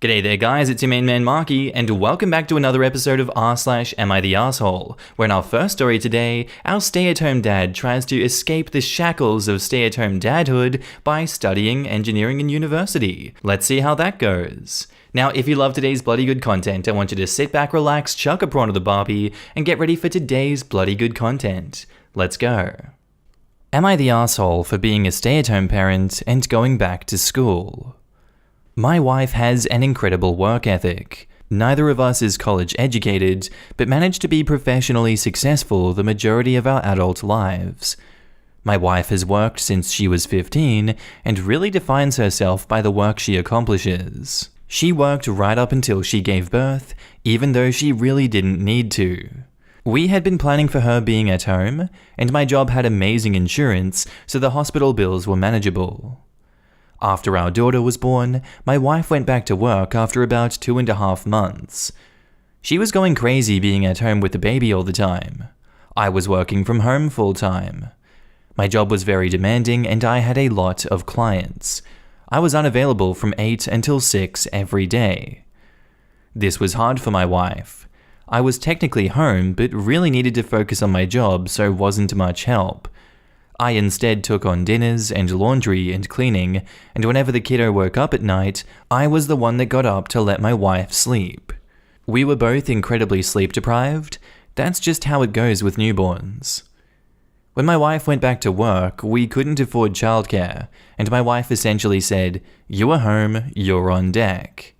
G'day there guys, it's your main man Markee, and welcome back to another episode of r/Am I the Asshole, where in our first story today, our stay-at-home dad tries to escape the shackles of stay-at-home dadhood by studying engineering in university. Let's see how that goes. Now, if you love today's bloody good content, I want you to sit back, relax, chuck a prawn to the barbie, and get ready for today's bloody good content. Let's go. Am I the asshole for being a stay-at-home parent and going back to school? My wife has an incredible work ethic. Neither of us is college educated, but managed to be professionally successful the majority of our adult lives. My wife has worked since she was 15 and really defines herself by the work she accomplishes. She worked right up until she gave birth, even though she really didn't need to. We had been planning for her being at home, and my job had amazing insurance, so the hospital bills were manageable. After our daughter was born, my wife went back to work after about 2.5 months. She was going crazy being at home with the baby all the time. I was working from home full-time. My job was very demanding and I had a lot of clients. I was unavailable from 8 until 6 every day. This was hard for my wife. I was technically home, but really needed to focus on my job, so wasn't much help. I instead took on dinners and laundry and cleaning, and whenever the kiddo woke up at night, I was the one that got up to let my wife sleep. We were both incredibly sleep deprived. That's just how it goes with newborns. When my wife went back to work, we couldn't afford childcare, and my wife essentially said, "You are home, you're on deck."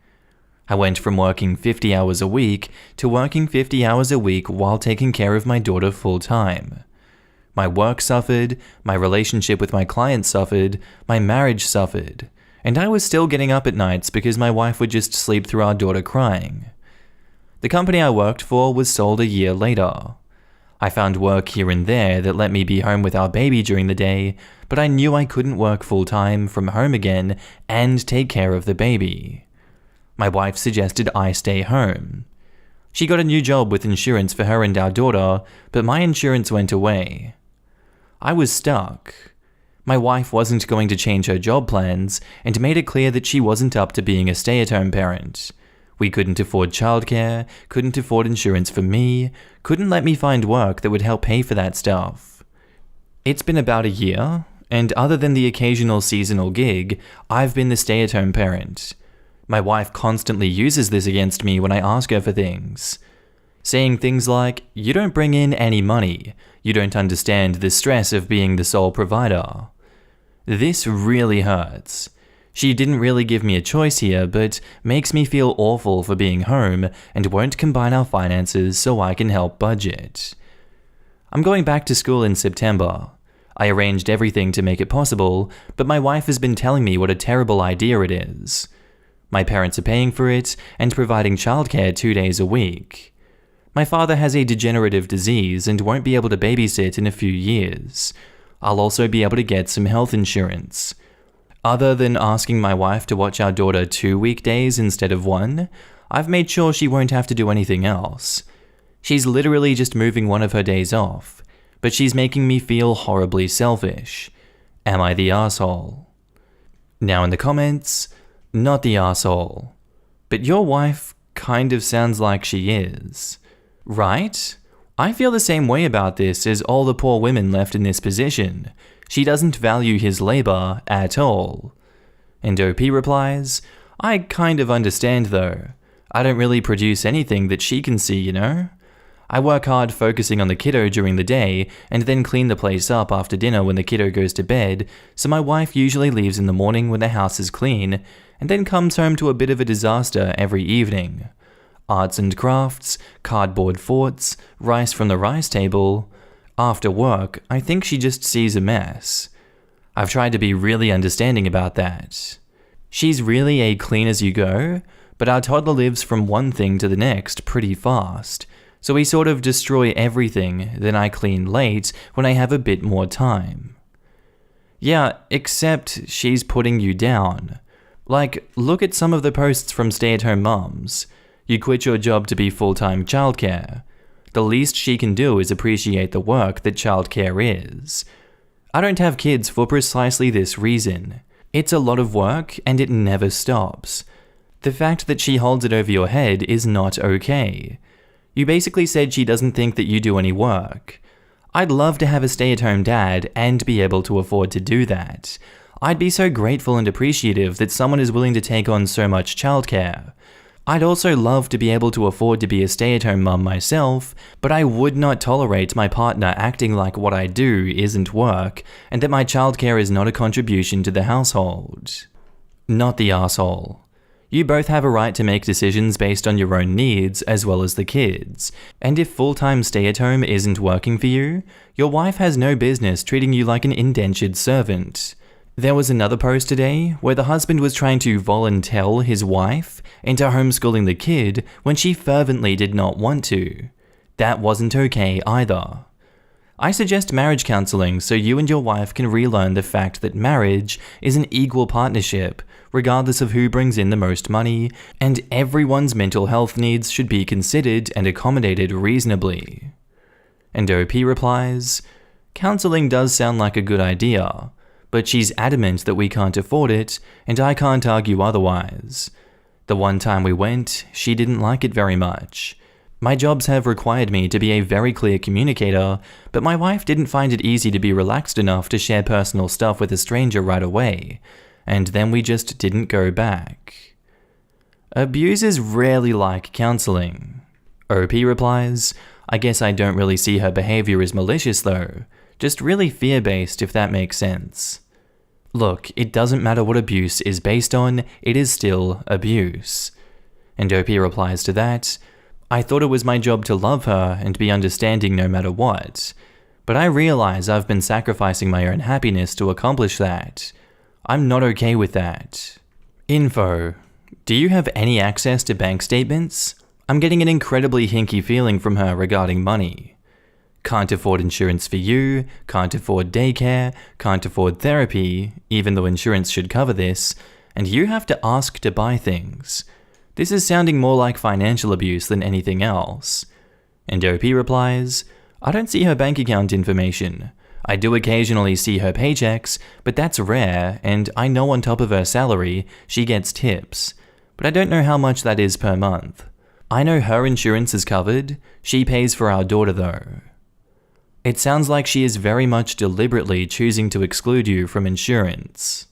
I went from working 50 hours a week to working 50 hours a week while taking care of my daughter full-time. My work suffered, my relationship with my clients suffered, my marriage suffered, and I was still getting up at nights because my wife would just sleep through our daughter crying. The company I worked for was sold a year later. I found work here and there that let me be home with our baby during the day, but I knew I couldn't work full-time from home again and take care of the baby. My wife suggested I stay home. She got a new job with insurance for her and our daughter, but my insurance went away. I was stuck. My wife wasn't going to change her job plans and made it clear that she wasn't up to being a stay-at-home parent. We couldn't afford childcare, couldn't afford insurance for me, couldn't let me find work that would help pay for that stuff. It's been about a year, and other than the occasional seasonal gig, I've been the stay-at-home parent. My wife constantly uses this against me when I ask her for things. Saying things like, "You don't bring in any money. You don't understand the stress of being the sole provider." This really hurts. She didn't really give me a choice here, but makes me feel awful for being home and won't combine our finances so I can help budget. I'm going back to school in September. I arranged everything to make it possible, but my wife has been telling me what a terrible idea it is. My parents are paying for it and providing childcare 2 days a week. My father has a degenerative disease and won't be able to babysit in a few years. I'll also be able to get some health insurance. Other than asking my wife to watch our daughter 2 weekdays instead of 1, I've made sure she won't have to do anything else. She's literally just moving one of her days off, but she's making me feel horribly selfish. Am I the asshole? Now in the comments, not the asshole. But your wife kind of sounds like she is. Right? I feel the same way about this as all the poor women left in this position. She doesn't value his labor at all. And OP replies, "I kind of understand though. I don't really produce anything that she can see, you know? I work hard focusing on the kiddo during the day and then clean the place up after dinner when the kiddo goes to bed, so my wife usually leaves in the morning when the house is clean and then comes home to a bit of a disaster every evening. Arts and crafts, cardboard forts, rice from the rice table. After work, I think she just sees a mess. I've tried to be really understanding about that. She's really a clean as you go, but our toddler lives from one thing to the next pretty fast, so we sort of destroy everything, then I clean late when I have a bit more time. Yeah, except she's putting you down. Like, look at some of the posts from stay-at-home moms. You quit your job to be full-time childcare. The least she can do is appreciate the work that childcare is. I don't have kids for precisely this reason. It's a lot of work and it never stops. The fact that she holds it over your head is not okay. You basically said she doesn't think that you do any work. I'd love to have a stay-at-home dad and be able to afford to do that. I'd be so grateful and appreciative that someone is willing to take on so much childcare. I'd also love to be able to afford to be a stay-at-home mum myself, but I would not tolerate my partner acting like what I do isn't work, and that my childcare is not a contribution to the household. Not the asshole. You both have a right to make decisions based on your own needs as well as the kids, and if full-time stay-at-home isn't working for you, your wife has no business treating you like an indentured servant. There was another post today where the husband was trying to volunteer his wife into homeschooling the kid when she fervently did not want to. That wasn't okay either. I suggest marriage counseling so you and your wife can relearn the fact that marriage is an equal partnership, regardless of who brings in the most money, and everyone's mental health needs should be considered and accommodated reasonably. And OP replies, "Counseling does sound like a good idea, but she's adamant that we can't afford it, and I can't argue otherwise. The one time we went, she didn't like it very much. My jobs have required me to be a very clear communicator, but my wife didn't find it easy to be relaxed enough to share personal stuff with a stranger right away, and then we just didn't go back." Abusers rarely like counseling. OP replies, "I guess I don't really see her behavior as malicious though, just really fear-based if that makes sense. Look, it doesn't matter what abuse is based on, it is still abuse." And OP replies to that, "I thought it was my job to love her and be understanding no matter what, but I realize I've been sacrificing my own happiness to accomplish that. I'm not okay with that." Info. Do you have any access to bank statements? I'm getting an incredibly hinky feeling from her regarding money. Can't afford insurance for you, can't afford daycare, can't afford therapy, even though insurance should cover this, and you have to ask to buy things. This is sounding more like financial abuse than anything else. And OP replies, "I don't see her bank account information. I do occasionally see her paychecks, but that's rare, and I know on top of her salary, she gets tips. But I don't know how much that is per month. I know her insurance is covered, she pays for our daughter though." It sounds like she is very much deliberately choosing to exclude you from insurance.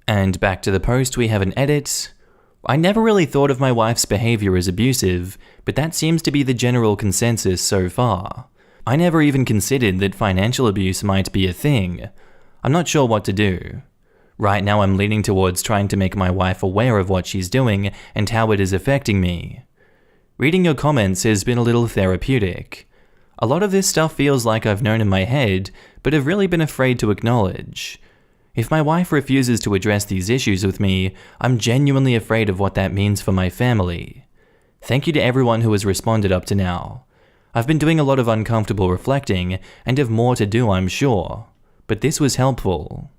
And back to the post, we have an edit. "I never really thought of my wife's behavior as abusive, but that seems to be the general consensus so far. I never even considered that financial abuse might be a thing. I'm not sure what to do. Right now I'm leaning towards trying to make my wife aware of what she's doing and how it is affecting me. Reading your comments has been a little therapeutic. A lot of this stuff feels like I've known in my head, but have really been afraid to acknowledge. If my wife refuses to address these issues with me, I'm genuinely afraid of what that means for my family. Thank you to everyone who has responded up to now. I've been doing a lot of uncomfortable reflecting, and have more to do, I'm sure, but this was helpful."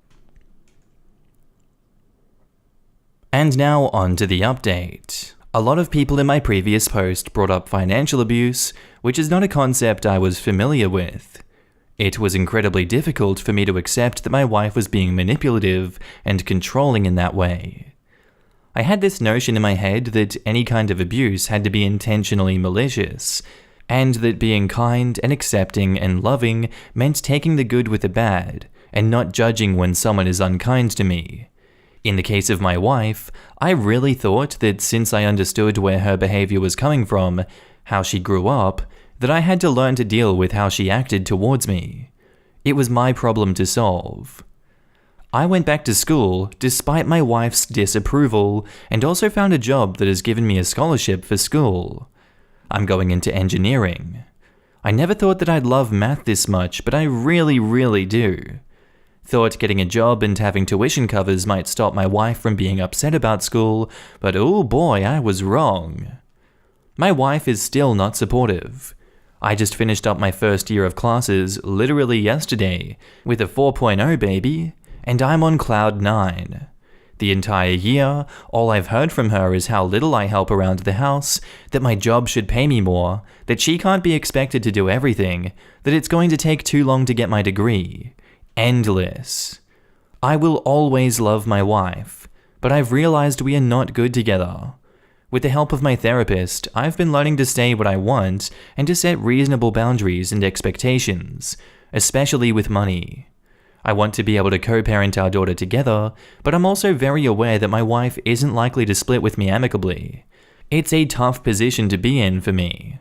And now on to the update. A lot of people in my previous post brought up financial abuse, which is not a concept I was familiar with. It was incredibly difficult for me to accept that my wife was being manipulative and controlling in that way. I had this notion in my head that any kind of abuse had to be intentionally malicious, and that being kind and accepting and loving meant taking the good with the bad, and not judging when someone is unkind to me. In the case of my wife, I really thought that since I understood where her behavior was coming from, how she grew up, that I had to learn to deal with how she acted towards me. It was my problem to solve. I went back to school despite my wife's disapproval, and also found a job that has given me a scholarship for school. I'm going into engineering. I never thought that I'd love math this much, but I really, really do. Thought getting a job and having tuition covers might stop my wife from being upset about school, but oh boy, I was wrong. My wife is still not supportive. I just finished up my first year of classes literally yesterday with a 4.0 baby, and I'm on cloud 9. The entire year, all I've heard from her is how little I help around the house, that my job should pay me more, that she can't be expected to do everything, that it's going to take too long to get my degree. Endless. I will always love my wife, but I've realized we are not good together. With the help of my therapist, I've been learning to say what I want and to set reasonable boundaries and expectations, especially with money. I want to be able to co-parent our daughter together, but I'm also very aware that my wife isn't likely to split with me amicably. It's a tough position to be in for me.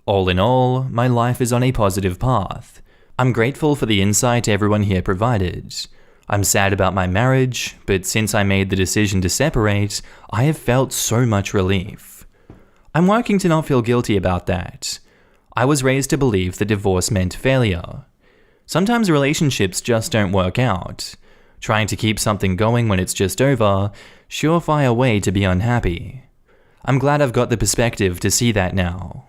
All in all, my life is on a positive path. I'm grateful for the insight everyone here provided. I'm sad about my marriage, but since I made the decision to separate, I have felt so much relief. I'm working to not feel guilty about that. I was raised to believe that divorce meant failure. Sometimes relationships just don't work out. Trying to keep something going when it's just over, surefire way to be unhappy. I'm glad I've got the perspective to see that now.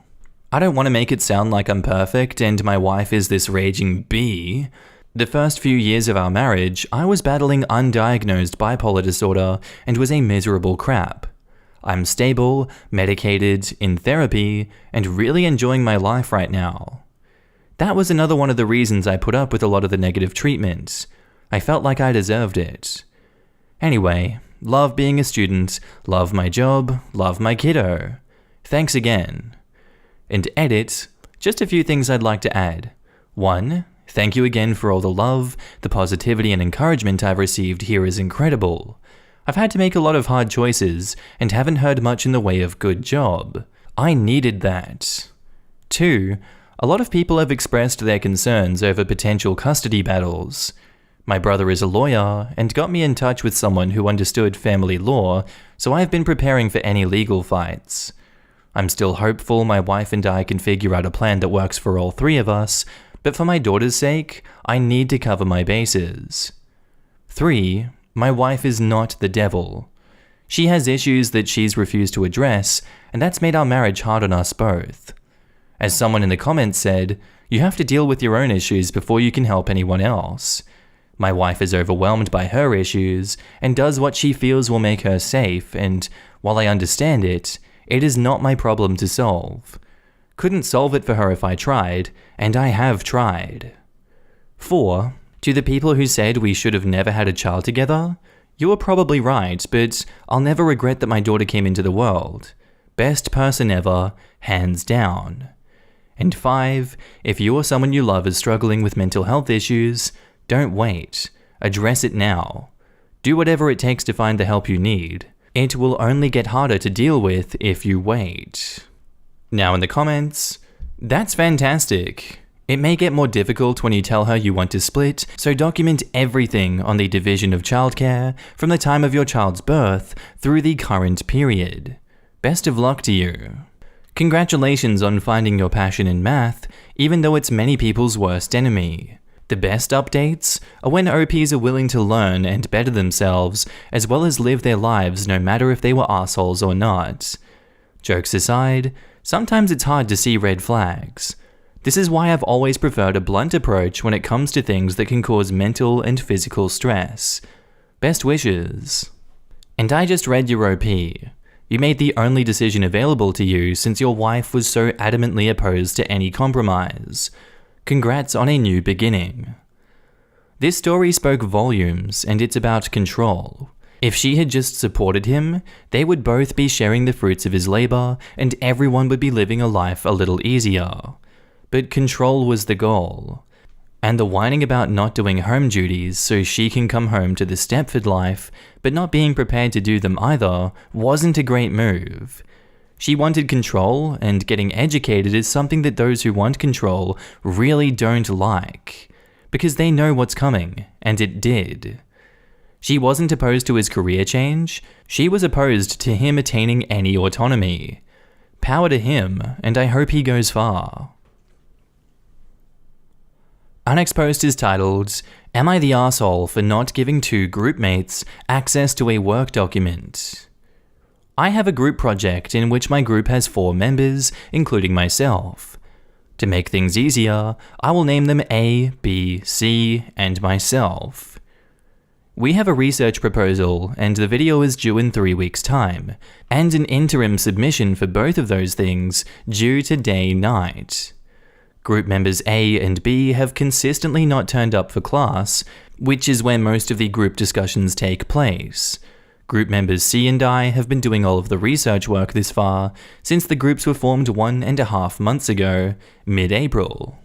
I don't want to make it sound like I'm perfect and my wife is this raging bee. The first few years of our marriage, I was battling undiagnosed bipolar disorder and was a miserable crap. I'm stable, medicated, in therapy, and really enjoying my life right now. That was another one of the reasons I put up with a lot of the negative treatment. I felt like I deserved it. Anyway, love being a student, love my job, love my kiddo. Thanks again. And edit, just a few things I'd like to add. 1. Thank you again for all the love, the positivity and encouragement I've received here is incredible. I've had to make a lot of hard choices and haven't heard much in the way of good job. I needed that. 2. A lot of people have expressed their concerns over potential custody battles. My brother is a lawyer and got me in touch with someone who understood family law, so I've been preparing for any legal fights. I'm still hopeful my wife and I can figure out a plan that works for all three of us, but for my daughter's sake, I need to cover my bases. 3. My wife is not the devil. She has issues that she's refused to address, and that's made our marriage hard on us both. As someone in the comments said, you have to deal with your own issues before you can help anyone else. My wife is overwhelmed by her issues and does what she feels will make her safe, and while I understand it, it is not my problem to solve. Couldn't solve it for her if I tried, and I have tried. 4. To the people who said we should have never had a child together, you are probably right, but I'll never regret that my daughter came into the world. Best person ever, hands down. And 5. If you or someone you love is struggling with mental health issues, don't wait. Address it now. Do whatever it takes to find the help you need. It will only get harder to deal with if you wait. Now in the comments, that's fantastic. It may get more difficult when you tell her you want to split, so document everything on the division of childcare from the time of your child's birth through the current period. Best of luck to you. Congratulations on finding your passion in math, even though it's many people's worst enemy. The best updates are when OPs are willing to learn and better themselves, as well as live their lives no matter if they were assholes or not. Jokes aside, sometimes it's hard to see red flags. This is why I've always preferred a blunt approach when it comes to things that can cause mental and physical stress. Best wishes. And I just read your OP. You made the only decision available to you since your wife was so adamantly opposed to any compromise. Congrats on a new beginning. This story spoke volumes, and it's about control. If she had just supported him, they would both be sharing the fruits of his labor, and everyone would be living a life a little easier. But control was the goal. And the whining about not doing home duties so she can come home to the Stepford life, but not being prepared to do them either, wasn't a great move. She wanted control, and getting educated is something that those who want control really don't like, because they know what's coming, and it did. She wasn't opposed to his career change, she was opposed to him attaining any autonomy. Power to him, and I hope he goes far. Unexposed is titled, Am I the Asshole for Not Giving Two Group Mates Access to a Work Document? I have a group project in which my group has 4 members, including myself. To make things easier, I will name them A, B, C, and myself. We have a research proposal, and the video is due in 3 weeks' time, and an interim submission for both of those things due today-night. Group members A and B have consistently not turned up for class, which is where most of the group discussions take place. Group members C and I have been doing all of the research work this far since the groups were formed 1.5 months ago, mid-April.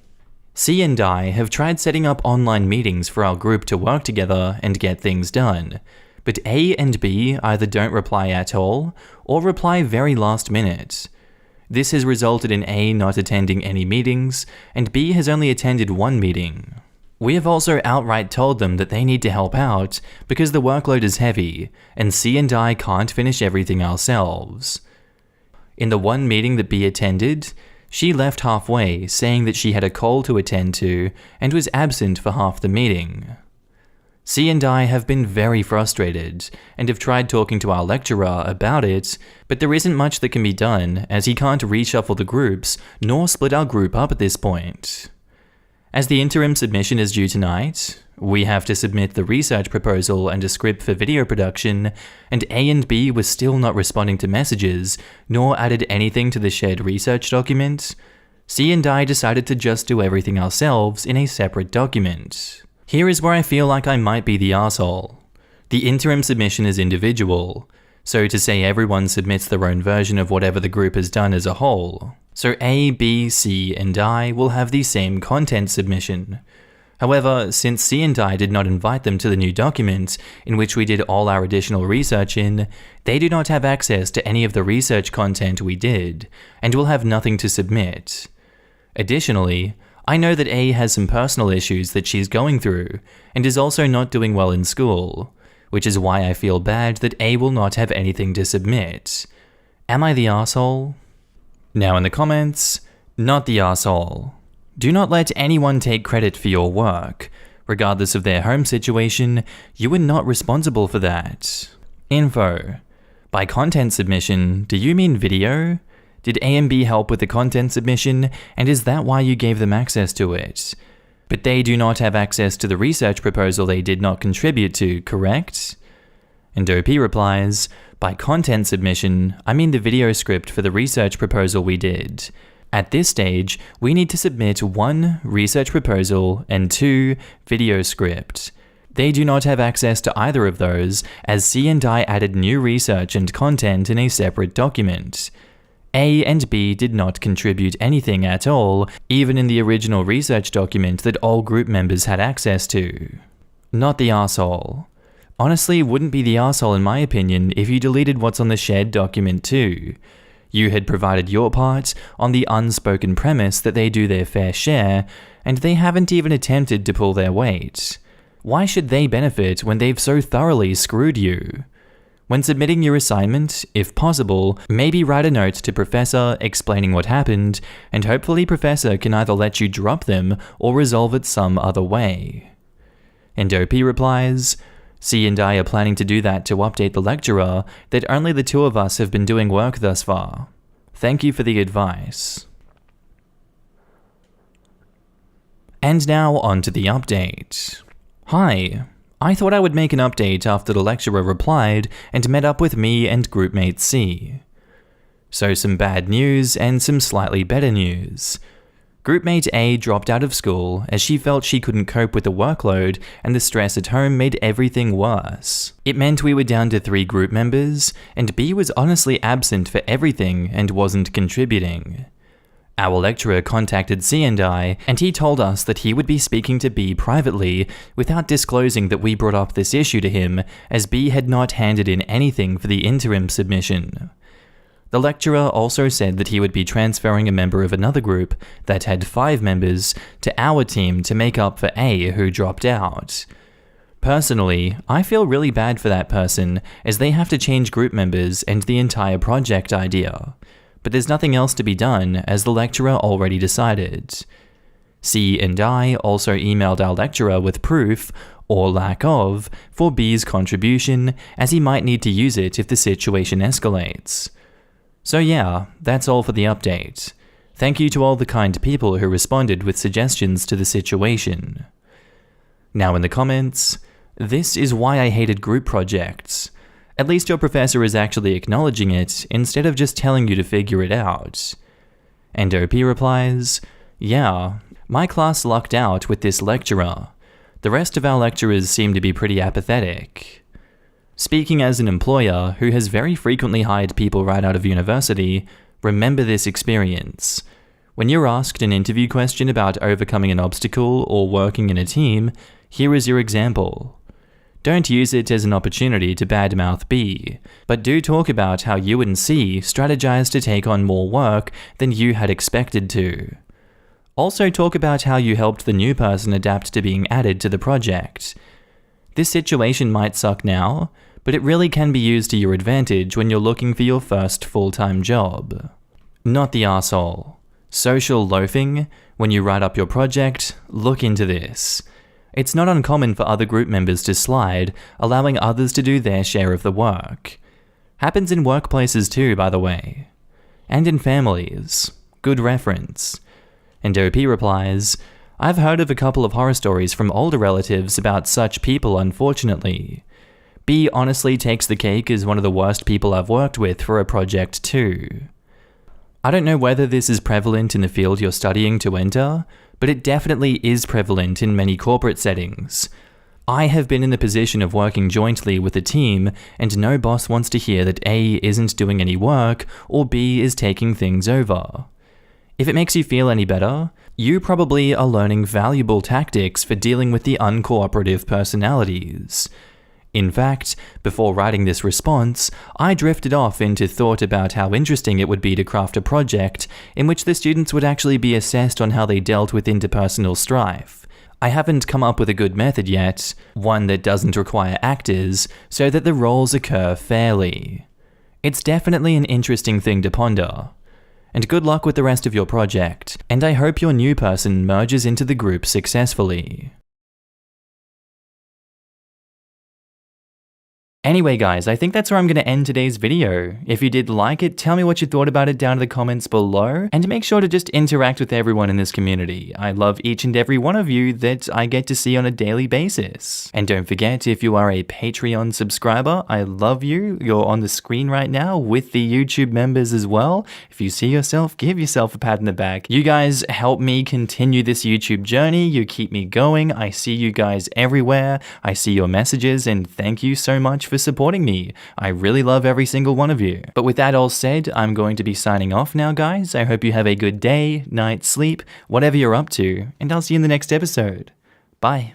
C and I have tried setting up online meetings for our group to work together and get things done, but A and B either don't reply at all or reply very last minute. This has resulted in A not attending any meetings, and B has only attended one meeting. We have also outright told them that they need to help out because the workload is heavy, and C and I can't finish everything ourselves. In the one meeting that B attended, she left halfway saying that she had a call to attend to and was absent for half the meeting. C and I have been very frustrated and have tried talking to our lecturer about it, but there isn't much that can be done as he can't reshuffle the groups nor split our group up at this point. As the interim submission is due tonight, we have to submit the research proposal and a script for video production, and A and B were still not responding to messages nor added anything to the shared research document. C and I decided to just do everything ourselves in a separate document. Here is where I feel like I might be the asshole. The interim submission is individual, so to say everyone submits their own version of whatever the group has done as a whole. So A, B, C, and I will have the same content submission. However, since C and I did not invite them to the new document, in which we did all our additional research in, they do not have access to any of the research content we did, and will have nothing to submit. Additionally, I know that A has some personal issues that she's going through, and is also not doing well in school, which is why I feel bad that A will not have anything to submit. Am I the asshole? Now in the comments, not the asshole. Do not let anyone take credit for your work. Regardless of their home situation, you are not responsible for that. Info. By content submission, do you mean video? Did A and B help with the content submission, and is that why you gave them access to it? But they do not have access to the research proposal they did not contribute to, correct? And OP replies, by content submission, I mean the video script for the research proposal we did. At this stage, we need to submit 1 research proposal and 2 video script. They do not have access to either of those, as C and I added new research and content in a separate document. A and B did not contribute anything at all, even in the original research document that all group members had access to. Not the arsehole. Honestly, wouldn't be the arsehole in my opinion if you deleted what's on the shared document too. You had provided your part on the unspoken premise that they do their fair share, and they haven't even attempted to pull their weight. Why should they benefit when they've so thoroughly screwed you? When submitting your assignment, if possible, maybe write a note to Professor explaining what happened, and hopefully Professor can either let you drop them or resolve it some other way. And OP replies, C and I are planning to do that to update the lecturer that only the 2 of us have been doing work thus far. Thank you for the advice. And now on to the update. Hi. I thought I would make an update after the lecturer replied and met up with me and groupmate C. So some bad news and some slightly better news. Groupmate A dropped out of school as she felt she couldn't cope with the workload and the stress at home made everything worse. It meant we were down to 3 group members, and B was honestly absent for everything and wasn't contributing. Our lecturer contacted C and I, and he told us that he would be speaking to B privately without disclosing that we brought up this issue to him, as B had not handed in anything for the interim submission. The lecturer also said that he would be transferring a member of another group that had 5 members to our team to make up for A who dropped out. Personally, I feel really bad for that person as they have to change group members and the entire project idea. But there's nothing else to be done as the lecturer already decided. C and I also emailed our lecturer with proof, or lack of, for B's contribution, as he might need to use it if the situation escalates. So yeah, that's all for the update. Thank you to all the kind people who responded with suggestions to the situation. Now in the comments, this is why I hated group projects. At least your professor is actually acknowledging it, instead of just telling you to figure it out. And OP replies, yeah, my class lucked out with this lecturer. The rest of our lecturers seem to be pretty apathetic. Speaking as an employer who has very frequently hired people right out of university, remember this experience. When you're asked an interview question about overcoming an obstacle or working in a team, here is your example. Don't use it as an opportunity to badmouth B, but do talk about how you and C strategized to take on more work than you had expected to. Also talk about how you helped the new person adapt to being added to the project. This situation might suck now, but it really can be used to your advantage when you're looking for your first full-time job. Not the arsehole. Social loafing? When you write up your project, look into this. It's not uncommon for other group members to slide, allowing others to do their share of the work. Happens in workplaces too, by the way. And in families. Good reference. And OP replies, I've heard of a couple of horror stories from older relatives about such people, unfortunately. B honestly takes the cake as one of the worst people I've worked with for a project too. I don't know whether this is prevalent in the field you're studying to enter, but it definitely is prevalent in many corporate settings. I have been in the position of working jointly with a team, and no boss wants to hear that A isn't doing any work or B is taking things over. If it makes you feel any better, you probably are learning valuable tactics for dealing with the uncooperative personalities. In fact, before writing this response, I drifted off into thought about how interesting it would be to craft a project in which the students would actually be assessed on how they dealt with interpersonal strife. I haven't come up with a good method yet, one that doesn't require actors, so that the roles occur fairly. It's definitely an interesting thing to ponder. And good luck with the rest of your project, and I hope your new person merges into the group successfully. Anyway guys, I think that's where I'm going to end today's video. If you did like it, tell me what you thought about it down in the comments below, and make sure to just interact with everyone in this community. I love each and every one of you that I get to see on a daily basis. And don't forget, if you are a Patreon subscriber, I love you. You're on the screen right now with the YouTube members as well. If you see yourself, give yourself a pat in the back. You guys help me continue this YouTube journey. You keep me going. I see you guys everywhere. I see your messages, and thank you so much for supporting me. I really love every single one of you. But with that all said, I'm going to be signing off now, guys. I hope you have a good day, night, sleep, whatever you're up to, and I'll see you in the next episode. Bye.